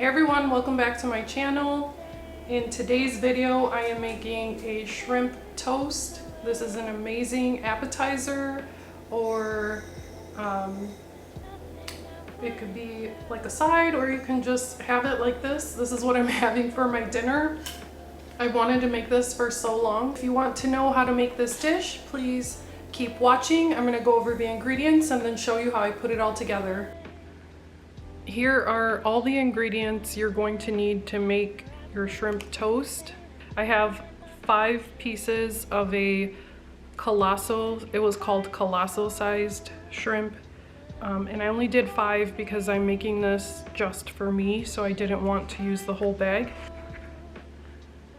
Hey everyone, welcome back to my channel. In today's video, I am making a shrimp toast. This is an amazing appetizer, or it could be like a side, or you can just have it like this. This is what I'm having for my dinner. I wanted to make this for so long. If you want to know how to make this dish, please keep watching. I'm gonna go over the ingredients and then show you how I put it all together. Here are all the ingredients you're going to need to make your shrimp toast. I have 5 pieces of a colossal, it was called colossal sized shrimp. And I only did 5 because I'm making this just for me, so I didn't want to use the whole bag.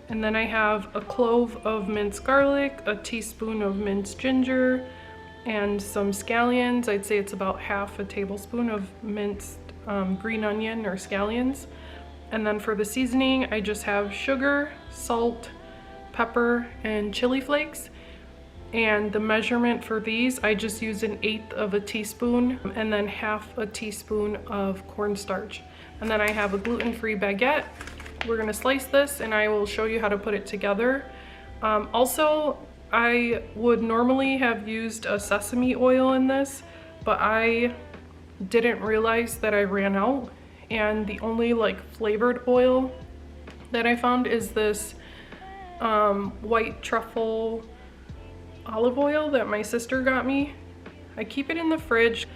And then I have a clove of minced garlic, a teaspoon of minced ginger, and some scallions. I'd say it's about half a tablespoon of minced green onion or scallions. And then for the seasoning, I just have sugar, salt, pepper, and chili flakes. And the measurement for these, I just use 1/8 of a teaspoon and then half a teaspoon of cornstarch. And then I have a gluten-free baguette. We're gonna slice this and I will show you how to put it together. Also, I would normally have used a sesame oil in this, but I didn't realize that I ran out, and the only like flavored oil that I found is this white truffle olive oil that my sister got me. I keep it in the fridge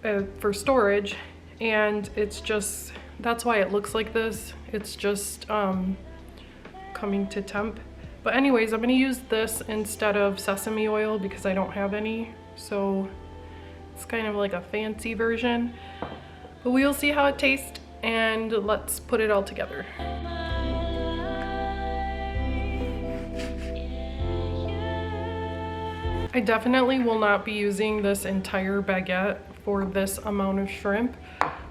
for storage, and it's just, that's why it looks like this. It's just coming to temp. But anyways, I'm gonna use this instead of sesame oil because I don't have any, so it's kind of like a fancy version. But we'll see how it tastes, and let's put it all together. I definitely will not be using this entire baguette for this amount of shrimp,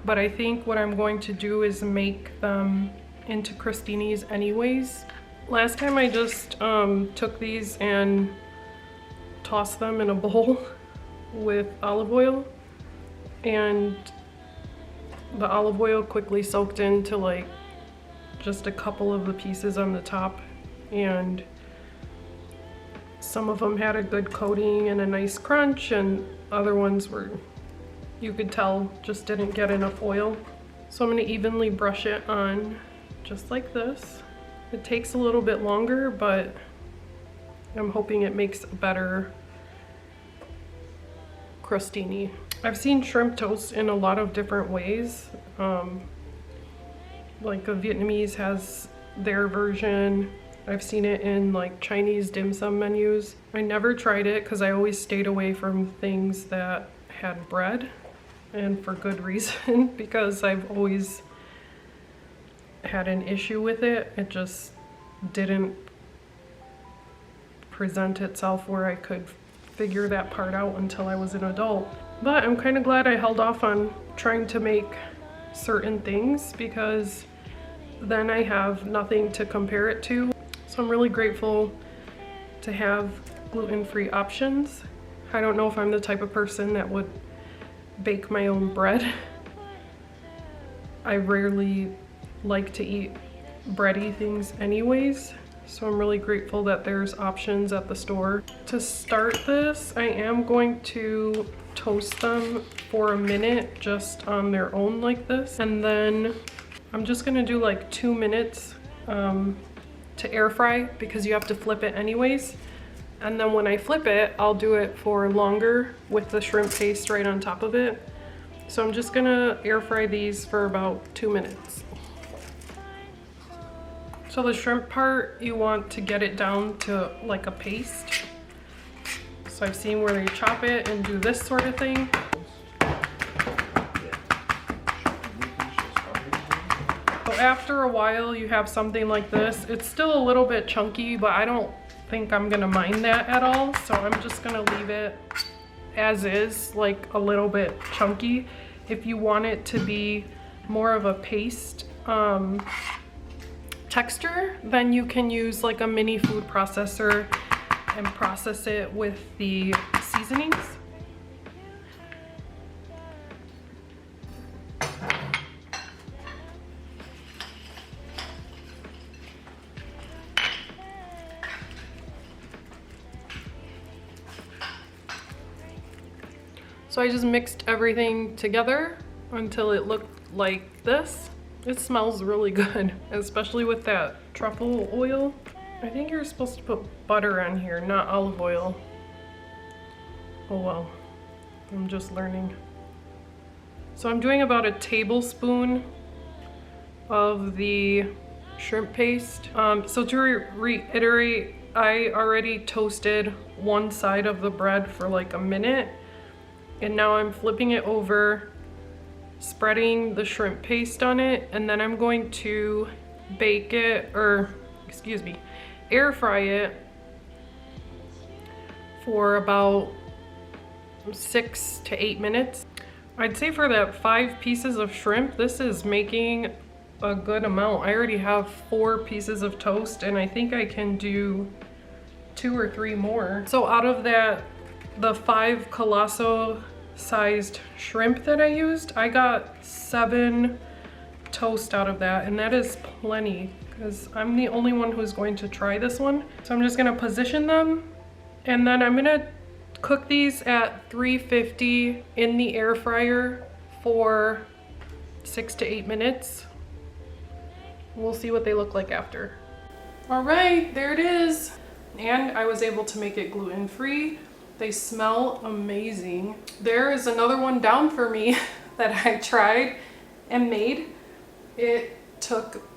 but I think what I'm going to do is make them into crostinis anyways. Last time I just took these and tossed them in a bowl with olive oil, and the olive oil quickly soaked into like just a couple of the pieces on the top, and some of them had a good coating and a nice crunch, and other ones were, you could tell, just didn't get enough oil. So I'm going to evenly brush it on just like this. It takes a little bit longer, but I'm hoping it makes a better crostini. I've seen shrimp toast in a lot of different ways. Like a Vietnamese has their version. I've seen it in like Chinese dim sum menus. I never tried it because I always stayed away from things that had bread, and for good reason, because I've always had an issue with it. It just didn't present itself where I could figure that part out until I was an adult. But I'm kind of glad I held off on trying to make certain things, because then I have nothing to compare it to. So I'm really grateful to have gluten-free options. I don't know if I'm the type of person that would bake my own bread. I rarely like to eat bready things anyways, so I'm really grateful that there's options at the store. To start this, I am going to toast them for a minute just on their own like this, and then I'm just gonna do like 2 minutes to air fry, because you have to flip it anyways. And then when I flip it, I'll do it for longer with the shrimp paste right on top of it. So I'm just gonna air fry these for about 2 minutes. So the shrimp part, you want to get it down to like a paste. So I've seen where they chop it and do this sort of thing. So after a while you have something like this. It's still a little bit chunky, but I don't think I'm gonna mind that at all. So I'm just gonna leave it as is, like a little bit chunky. If you want it to be more of a paste texture, then you can use like a mini food processor and process it with the seasonings. So I just mixed everything together until it looked like this. It smells really good, especially with that truffle oil. I think you're supposed to put butter on here, not olive oil. Oh well, I'm just learning. So I'm doing about a tablespoon of the shrimp paste. So to reiterate, I already toasted one side of the bread for like a minute, and now I'm flipping it over, spreading the shrimp paste on it, and then I'm going to bake it, or excuse me, air fry it for about 6 to 8 minutes. I'd say for that 5 pieces of shrimp, this is making a good amount. I already have 4 pieces of toast, and I think I can do 2 or 3 more. So out of that, the 5 colossal sized shrimp that I used, I got 7 toast out of that, and that is plenty because I'm the only one who's going to try this one. So I'm just gonna position them, and then I'm gonna cook these at 350 in the air fryer for 6 to 8 minutes. We'll see what they look like after. All right, there it is. And I was able to make it gluten-free. They smell amazing. There is another one down for me that I tried and made. It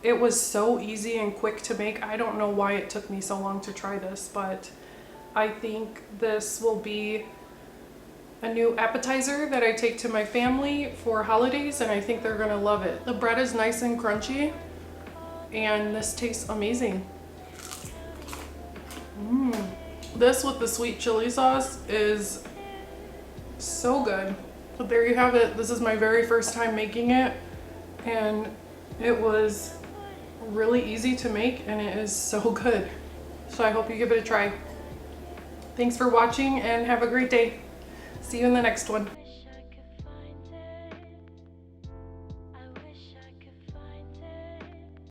was so easy and quick to make. I don't know why it took me so long to try this, but I think this will be a new appetizer that I take to my family for holidays, and I think they're gonna love it. The bread is nice and crunchy, and this tastes amazing. This with the sweet chili sauce is so good. But there you have it. This is my very first time making it, and it was really easy to make, and it is so good. So I hope you give it a try. Thanks for watching, and have a great day. See you in the next one.